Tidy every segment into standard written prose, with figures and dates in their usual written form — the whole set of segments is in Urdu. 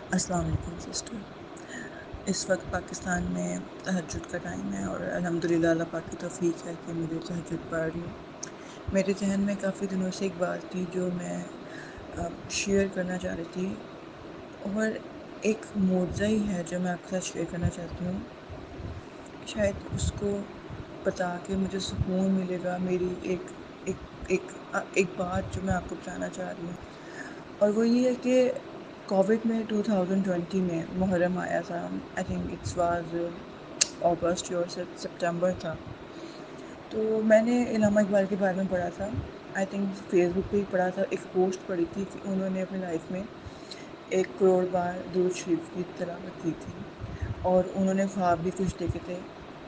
السلام علیکم سسٹر. اس وقت پاکستان میں تہجد کا ٹائم ہے اور الحمد للہ اللہ پاک کی توفیق ہے کہ مجھے تہجد پڑھ رہی ہوں. میرے ذہن میں کافی دنوں سے ایک بات تھی جو میں شیئر کرنا چاہ رہی تھی، اور ایک معجزہ ہی ہے جو میں آپ کے ساتھ شیئر کرنا چاہتی ہوں. شاید اس کو بتا کے مجھے سکون ملے گا. میری ایک ایک ایک بات جو میں آپ کو بتانا چاہ رہی ہوں، اور وہ یہ ہے کہ کووڈ میں 2020 میں محرم آیا تھا. آئی تھنک اٹس واز اگست یا سپٹمبر تھا. تو میں نے علامہ اقبال کے بارے میں پڑھا تھا. آئی تھنک فیس بک پہ ہی پڑھا تھا. ایک پوسٹ پڑھی تھی کہ انہوں نے اپنی لائف میں 1 کروڑ بار درود شریف کی تلاوت کی تھی، اور انہوں نے خواب بھی کچھ دیکھے تھے.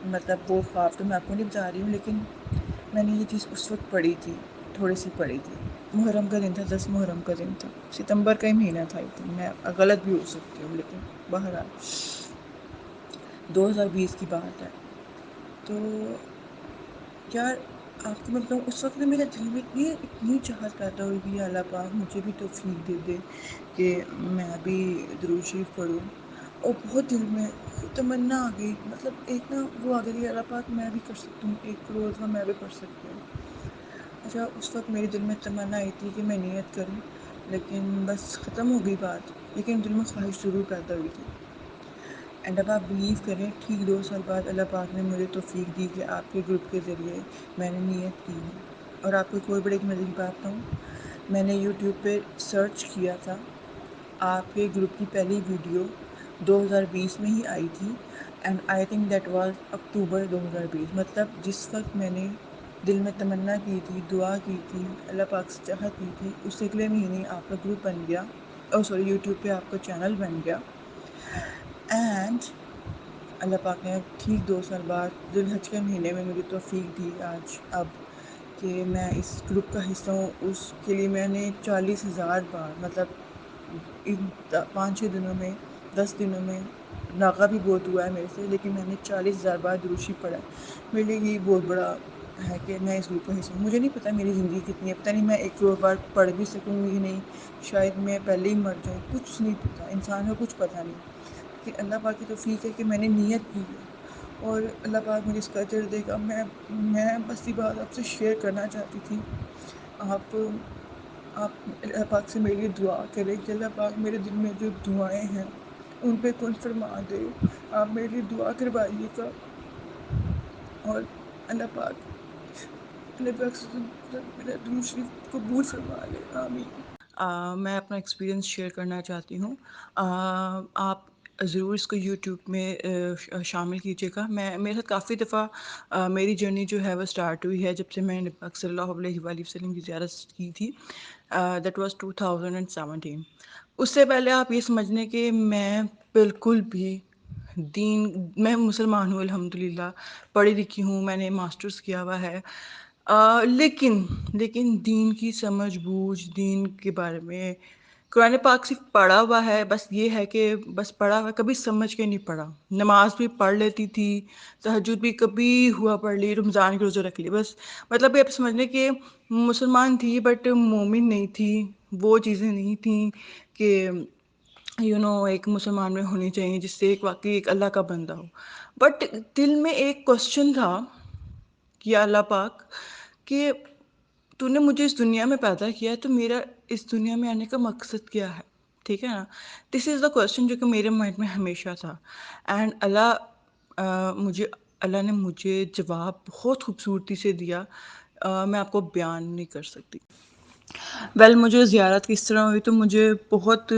مطلب وہ خواب تو میں آپ کو نہیں بتا رہی ہوں، لیکن میں نے یہ چیز اس وقت پڑھی تھی، تھوڑی سی پڑھی تھی. محرم کا دن تھا، 10 محرم کا دن تھا، ستمبر کا ہی مہینہ تھا. میں غلط بھی ہو سکتی ہوں، لیکن بہرحال 2020 کی بات ہے. تو یار آپ کو میں بتاؤں، اس وقت میرے دل میں اتنی چاہت پیدا ہوئی کہ یا اللہ پاک مجھے بھی توفیق دے دے کہ میں بھی درود شریف پڑھوں. اور بہت دل میں تمنا آ گئی، مطلب ایک نا وہ آ گئی، اللہ پاک میں بھی کر سکتی ہوں، 1 کروڑ کا میں بھی پڑھ سکتی ہوں. اچھا، اس وقت میرے دل میں تمنا آئی تھی کہ میں نیت کروں، لیکن بس ختم ہو گئی بات. لیکن دل میں خواہش ضرور پیدا ہوئی تھی. اینڈ اب آپ بلیو کریں، ٹھیک 2 سال بعد اللہ پاک نے مجھے توفیق دی کہ آپ کے گروپ کے ذریعے میں نے نیت کی ہے. اور آپ کو ایک اور بڑی ایک مزے کی بات بتاؤں، میں نے یوٹیوب پہ سرچ کیا تھا، آپ کے گروپ کی پہلی ویڈیو 2020 میں ہی آئی تھی. And I think that was October 2020. مطلب جس وقت میں نے دل میں تمنا کی تھی، دعا کی تھی، اللہ پاک سے چاہت کی تھی، اس سے اگلے مہینے آپ کا گروپ بن گیا. یوٹیوب پہ آپ کا چینل بن گیا. اینڈ اللہ پاک نے ٹھیک 2 سال بعد ذی الحج کے مہینے میں مجھے توفیق دی اب کہ میں اس گروپ کا حصہ ہوں. اس کے لیے میں نے 40,000 بار، مطلب ان 5-6 دنوں میں، 10 دنوں میں، ناغہ بھی بہت ہوا ہے میرے سے، لیکن میں نے 40,000 بار درود شریف پڑھا ہے. میرے لیے یہ بہت بڑا ہے کہ میں اس گروپ کا حصہ ہوں. مجھے نہیں پتا میری زندگی کتنی ہے، پتہ نہیں میں 1 کروڑ بار پڑھ بھی سکوں گی نہیں، شاید میں پہلے ہی مر جاؤں، کچھ نہیں پتا، انسان کا کچھ پتہ نہیں. لیکن اللہ پاک کی توفیق ہے کہ میں نے نیت کی ہے، اور اللہ پاک مجھے اس کا اجر دے گا. میں بس یہ بات آپ سے شیئر کرنا چاہتی تھی. آپ اللہ پاک سے میرے لیے دعا کریں کہ اللہ پاک میرے دل میں جو دعائیں ہیں ان پہ کن فرما دے. آپ میرے لیے دعا کروائیے گا، اور اللہ پاک سے میرا درود شریف قبول فرما لے. آمین. میں اپنا ایکسپیرئنس شیئر کرنا چاہتی ہوں. آپ ضرور اس کو یوٹیوب میں شامل کیجیے گا. میرے ساتھ کافی دفعہ میری جرنی جو ہے وہ اسٹارٹ ہوئی ہے جب سے میں نے پاک صلی اللہ علیہ وآلہ وسلم کی زیارت کی تھی. That was 2017. اس سے پہلے آپ یہ سمجھنے کہ میں بالکل بھی میں مسلمان ہوں، الحمد للہ پڑھی لکھی ہوں، میں نے ماسٹرس کیا ہوا ہے. لیکن دین کی سمجھ بوجھ، دین کے بارے میں قرآن پاک صرف پڑھا ہوا ہے. بس یہ ہے کہ بس پڑھا ہوا، کبھی سمجھ کے نہیں پڑھا. نماز بھی پڑھ لیتی تھی، تہجد بھی کبھی ہوا پڑھ لی، رمضان کے روزے رکھ لی، بس مطلب یہ آپ سمجھ لیں کہ مسلمان تھی بٹ مومن نہیں تھی. وہ چیزیں نہیں تھیں کہ ایک مسلمان میں ہونی چاہیے جس سے ایک واقعی ایک اللہ کا بندہ ہو. بٹ دل میں ایک کوشچن تھا کہ اللہ پاک کہ تو نے مجھے اس دنیا میں پیدا کیا ہے، تو میرا اس دنیا میں آنے کا مقصد کیا ہے؟ ٹھیک ہے نا. دس از دا کوشچن جو کہ میرے مائنڈ میں ہمیشہ تھا. اینڈ اللہ نے مجھے جواب بہت خوبصورتی سے دیا. میں آپ کو بیان نہیں کر سکتی. مجھے زیارت کس طرح ہوئی تو مجھے بہت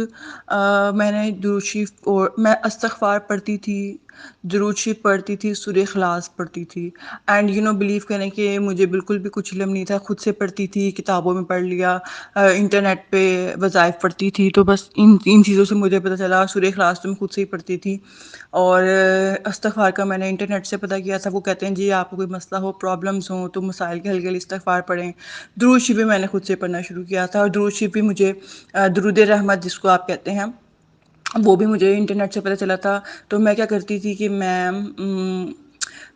میں نے درود شریف اور میں استغفار پڑھتی تھی، درود شریف پڑھتی تھی، سورہ اخلاص پڑھتی تھی. اینڈ بلیو کریں کہ مجھے بالکل بھی کچھ علم نہیں تھا. خود سے پڑھتی تھی، کتابوں میں پڑھ لیا، انٹرنیٹ پہ وظائف پڑھتی تھی. تو بس ان چیزوں سے مجھے پتہ چلا. سورہ اخلاص تو میں خود سے ہی پڑھتی تھی. اور استغفار کا میں نے انٹرنیٹ سے پتہ کیا تھا. وہ کہتے ہیں جی آپ کو کوئی مسئلہ ہو، پرابلمس ہوں تو مسائل کے حل کے لیے استغفار پڑھیں. درود شریف بھی میں نے خود سے پڑھنا شروع کیا تھا. اور درود شریف بھی مجھے درود رحمت جس کو آپ کہتے ہیں، وہ بھی مجھے انٹرنیٹ سے پتہ چلا تھا. تو میں کیا کرتی تھی کہ میں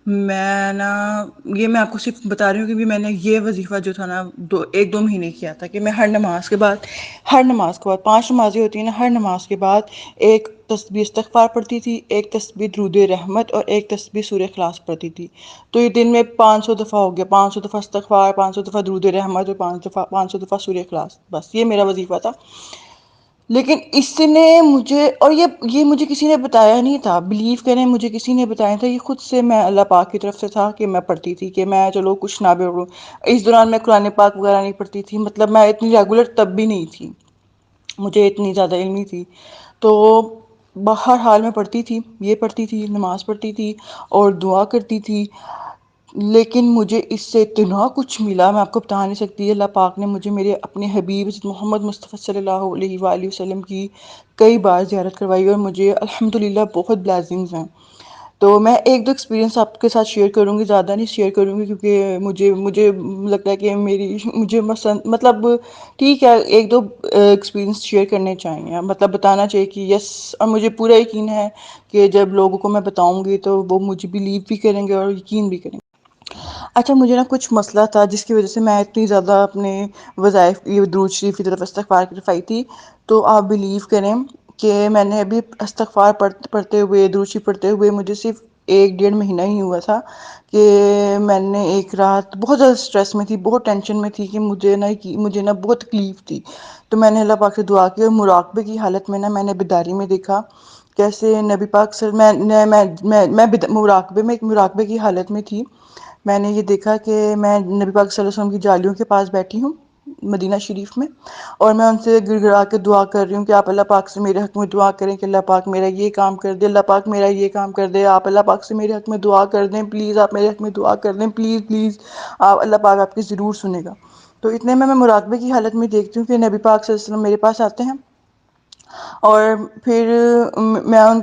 یہ میں آپ کو صرف بتا رہی ہوں کہ بھی میں نے یہ وظیفہ جو تھا نا 1-2 مہینے کیا تھا کہ میں ہر نماز کے بعد 5 نمازیں ہوتی ہیں نا، ہر نماز کے بعد ایک تسبیح استغفار پڑھتی تھی، ایک تسبیح درود رحمت اور ایک تسبیح سورہ اخلاص پڑھتی تھی. تو یہ دن میں 500 دفعہ ہو گیا، 500 دفعہ استغفار، 500 دفعہ درود رحمت اور 500 دفعہ سورہ اخلاص. بس یہ میرا وظیفہ تھا. لیکن اس نے مجھے، اور یہ مجھے کسی نے بتایا نہیں تھا، بلیو کریں مجھے کسی نے بتایا تھا، یہ خود سے میں اللہ پاک کی طرف سے تھا کہ میں پڑھتی تھی کہ میں چلو کچھ نہ بھی پڑھوں. اس دوران میں قرآن پاک وغیرہ نہیں پڑھتی تھی، مطلب میں اتنی ریگولر تب بھی نہیں تھی، مجھے اتنی زیادہ علم نہیں تھی. تو بہر حال میں پڑھتی تھی، یہ پڑھتی تھی، نماز پڑھتی تھی اور دعا کرتی تھی. لیکن مجھے اس سے اتنا کچھ ملا میں آپ کو بتا نہیں سکتی. اللہ پاک نے مجھے میرے اپنے حبیب محمد مصطفیٰ صلی اللہ علیہ وآلہ وسلم کی کئی بار زیارت کروائی اور مجھے الحمدللہ بہت بلیسنگز ہیں. تو میں 1-2 ایکسپیرینس آپ کے ساتھ شیئر کروں گی، زیادہ نہیں شیئر کروں گی کیونکہ مجھے لگتا ہے کہ مجھے مطلب ٹھیک ہے 1-2 ایکسپیرینس شیئر کرنے چاہیے، مطلب بتانا چاہیے کہ یس. اور مجھے پورا یقین ہے کہ جب لوگوں کو میں بتاؤں گی تو وہ مجھے بلیو بھی کریں گے اور یقین بھی کریں گے. اچھا مجھے نا کچھ مسئلہ تھا جس کی وجہ سے میں اتنی زیادہ اپنے وظائف درود شریف کی طرف استغفار کی طرف آئی تھی. تو آپ بلیو کریں کہ میں نے ابھی استغفار پڑھتے ہوئے، درود شریف پڑھتے ہوئے مجھے صرف 1-1.5 مہینہ ہی ہوا تھا کہ میں نے ایک رات بہت زیادہ اسٹریس میں تھی، بہت ٹینشن میں تھی کہ مجھے نا بہت تکلیف تھی. تو میں نے اللہ پاک سے دعا کی اور مراقبے کی حالت میں نا میں نے بیداری میں دیکھا کیسے نبی پاک مراقبے کی حالت میں تھی. میں نے یہ دیکھا کہ میں نبی پاک صلی اللہ علیہ وسلم کی جالیوں کے پاس بیٹھی ہوں مدینہ شریف میں، اور میں ان سے گڑ گڑا کے دعا کر رہی ہوں کہ آپ اللہ پاک سے میرے حق میں دعا کریں کہ اللہ پاک میرا یہ کام کر دے، اللہ پاک میرا یہ کام کر دے، آپ اللہ پاک سے میرے حق میں دعا کر دیں پلیز، آپ میرے حق میں دعا کر دیں پلیز پلیز، اللہ پاک آپ کی ضرور سنے گا. تو اتنے میں مراقبے کی حالت میں دیکھتی ہوں کہ نبی پاک صلی اللہ علیہ وسلم میرے پاس آتے ہیں اور پھر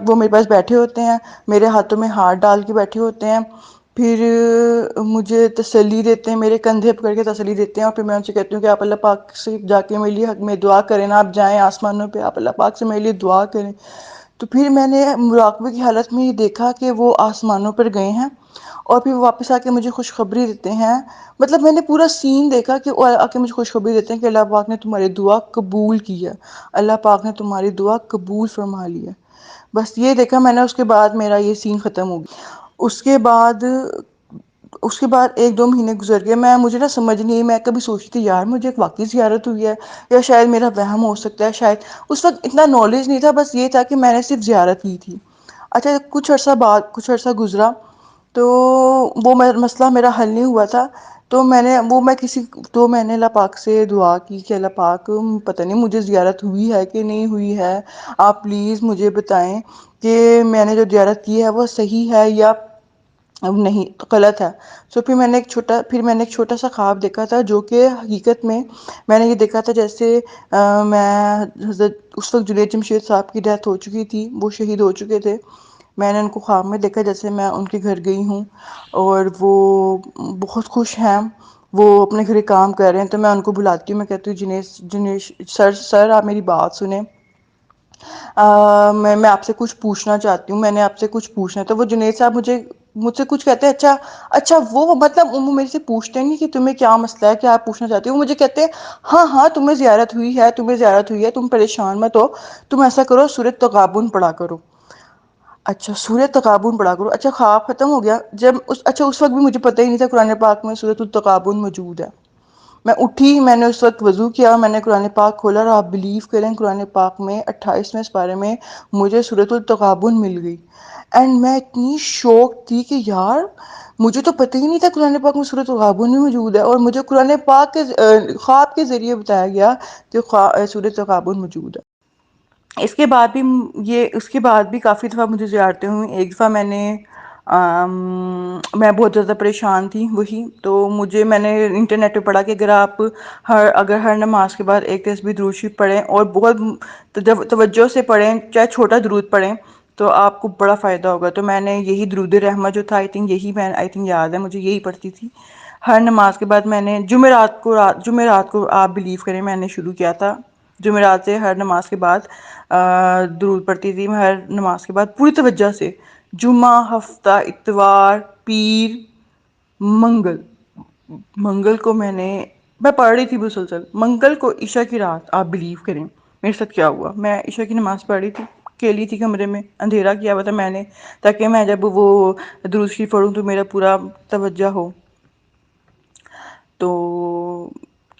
وہ میرے پاس بیٹھے ہوتے ہیں، میرے ہاتھوں میں ہاتھ ڈال کے بیٹھے ہوتے ہیں، پھر مجھے تسلی دیتے ہیں، میرے کندھے پکڑ کے تسلی دیتے ہیں. اور پھر میں ان سے کہتی ہوں کہ آپ اللہ پاک سے جا کے میرے لیے حق میں دعا کریں نا، آپ جائیں آسمانوں پہ، آپ اللہ پاک سے میرے لیے دعا کریں. تو پھر میں نے مراقبے کی حالت میں یہ دیکھا کہ وہ آسمانوں پر گئے ہیں اور پھر واپس آ کے مجھے خوشخبری دیتے ہیں. مطلب میں نے پورا سین دیکھا کہ وہ آ کے مجھے خوشخبری دیتے ہیں کہ اللہ پاک نے تمہاری دعا قبول کی ہے، اللہ پاک نے تمہاری دعا قبول فرما لی ہے. بس یہ دیکھا میں نے، اس کے بعد میرا یہ سین ختم ہو گیا. اس کے بعد 1-2 مہینے گزر گئے. مجھے نا سمجھ نہیں، میں کبھی سوچتی تھی یار مجھے ایک واقعی زیارت ہوئی ہے یا شاید میرا وہم ہو سکتا ہے، شاید اس وقت اتنا نالج نہیں تھا، بس یہ تھا کہ میں نے صرف زیارت کی تھی. اچھا کچھ عرصہ گزرا تو وہ مسئلہ میرا حل نہیں ہوا تھا. تو میں نے اللہ پاک سے دعا کی کہ اللہ پاک پتہ نہیں مجھے زیارت ہوئی ہے کہ نہیں ہوئی ہے، آپ پلیز مجھے بتائیں کہ میں نے جو زیارت کی ہے وہ صحیح ہے یا نہیں غلط ہے. پھر میں نے ایک چھوٹا سا خواب دیکھا تھا جو کہ حقیقت میں نے یہ دیکھا تھا جیسے اس وقت جنید جمشید صاحب کی ڈیتھ ہو چکی تھی، وہ شہید ہو چکے تھے. میں نے ان کو خواب میں دیکھا جیسے میں ان کے گھر گئی ہوں اور وہ بہت خوش ہیں، وہ اپنے گھر کام کر رہے ہیں. تو میں ان کو بلاتی ہوں، میں کہتی ہوں جنید سر آپ میری بات سنیں، میں آپ سے کچھ پوچھنا چاہتی ہوں، میں نے آپ سے کچھ پوچھنا ہے. تو وہ جنید صاحب مجھ سے کچھ کہتے ہیں. اچھا وہ مطلب میرے سے پوچھتے نہیں کہ تمہیں کیا مسئلہ ہے، کیا آپ پوچھنا چاہتے ہو. وہ مجھے کہتے ہیں ہاں تمہیں زیارت ہوئی ہے، تم پریشان مت ہو، تم ایسا کرو سورۃ تغابن پڑھا کرو. اچھا سورۃ تغابن پڑھا کرو. اچھا خواب ختم ہو گیا. اچھا اس وقت بھی مجھے پتہ ہی نہیں تھا قرآن پاک میں سورۃ التغابن موجود ہے. میں اٹھی، میں نے اس وقت وضو کیا، میں نے قرآن پاک کھولا اور آپ بلیو کریں قرآن پاک میں 28ویں سپارے میں مجھے سورۃ التغابن مل گئی. اینڈ میں اتنی شوق تھی کہ یار مجھے تو پتہ ہی نہیں تھا قرآن پاک میں سورۃ التغابن بھی موجود ہے، اور مجھے قرآن پاک کے خواب کے ذریعے بتایا گیا کہ سورۃ التغابن موجود ہے. اس کے بعد بھی کافی دفعہ مجھے زیارتیں ہوئیں. ایک دفعہ میں بہت زیادہ پریشان تھی، تو میں نے انٹرنیٹ پہ پڑھا کہ اگر ہر نماز کے بعد ایک تسبیح درود شریف پڑھیں اور بہت توجہ سے پڑھیں، چاہے چھوٹا درود پڑھیں، تو آپ کو بڑا فائدہ ہوگا. تو میں نے یہی درود رحمت جو تھا آئی تھنک یاد ہے مجھے، یہی پڑھتی تھی ہر نماز کے بعد. میں نے جمعرات کو آپ بلیو کریں میں نے شروع کیا تھا، جمعرات سے ہر نماز کے بعد درود پڑھتی تھی میں، ہر نماز کے بعد پوری توجہ سے، جمعہ، ہفتہ، اتوار، پیر، منگل، منگل کو میں پڑھ رہی تھی مسلسل، منگل کو عشاء کی رات، آپ بلیو کریں میرے ساتھ کیا ہوا، میں عشاء کی نماز پڑھ رہی تھی، اکیلی تھی کمرے میں، اندھیرا کیا ہوا تھا میں نے، تاکہ میں جب وہ درود شریف پڑھوں تو میرا پورا توجہ ہو۔ تو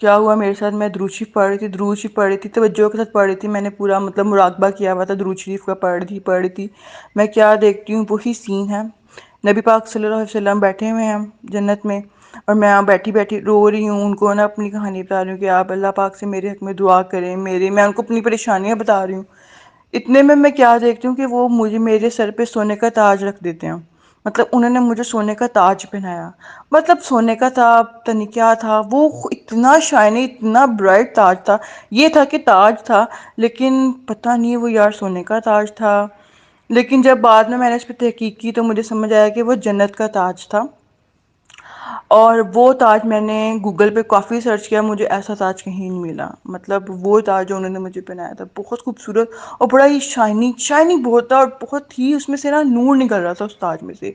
کیا ہوا میرے ساتھ، میں درود شریف پڑھ رہی تھی، درود شریف پڑھ رہی تھی، توجہ کے ساتھ پڑھ رہی تھی، میں نے پورا مطلب مراقبہ کیا ہوا تھا درود شریف کا، پڑھ رہی تھی، میں کیا دیکھتی ہوں وہی سین ہے، نبی پاک صلی اللہ علیہ وسلم بیٹھے ہوئے ہیں جنت میں، اور میں بیٹھی بیٹھی رو رہی ہوں، ان کو نا اپنی کہانی بتا رہی ہوں کہ آپ اللہ پاک سے میرے حق میں دعا کریں، میں ان کو اپنی پریشانیاں بتا رہی ہوں۔ اتنے میں کیا دیکھتی ہوں کہ وہ مجھے میرے سر پہ سونے کا تاج رکھ دیتے ہیں، مطلب انہوں نے مجھے سونے کا تاج پہنایا، مطلب سونے کا تھا پتہ نہیں کیا تھا وہ، اتنا شائنی اتنا برائٹ تاج تھا، یہ تھا کہ تاج تھا لیکن پتہ نہیں وہ یار سونے کا تاج تھا، لیکن جب بعد میں نے اس پہ تحقیق کی تو مجھے سمجھ آیا کہ وہ جنت کا تاج تھا، اور وہ تاج میں نے گوگل پہ کافی سرچ کیا، مجھے ایسا تاج کہیں نہیں ملا، مطلب وہ تاج جو انہوں نے مجھے پہنایا تھا بہت خوبصورت اور بڑا ہی شائنی بہت تھا، اور بہت ہی اس میں سے نا نور نکل رہا تھا اس تاج میں سے۔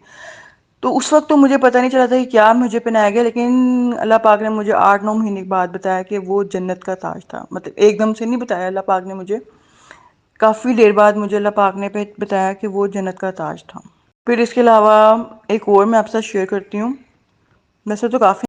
تو اس وقت تو مجھے پتہ نہیں چلا تھا کہ کیا مجھے پہنایا گیا، لیکن اللہ پاک نے مجھے 8-9 مہینے کے بعد بتایا کہ وہ جنت کا تاج تھا، مطلب ایک دم سے نہیں بتایا اللہ پاک نے مجھے، کافی دیر بعد مجھے اللہ پاک نے بتایا کہ وہ جنت کا تاج تھا۔ پھر اس کے علاوہ ایک اور میں آپ کے ساتھ شیئر کرتی ہوں، ویسے تو کافی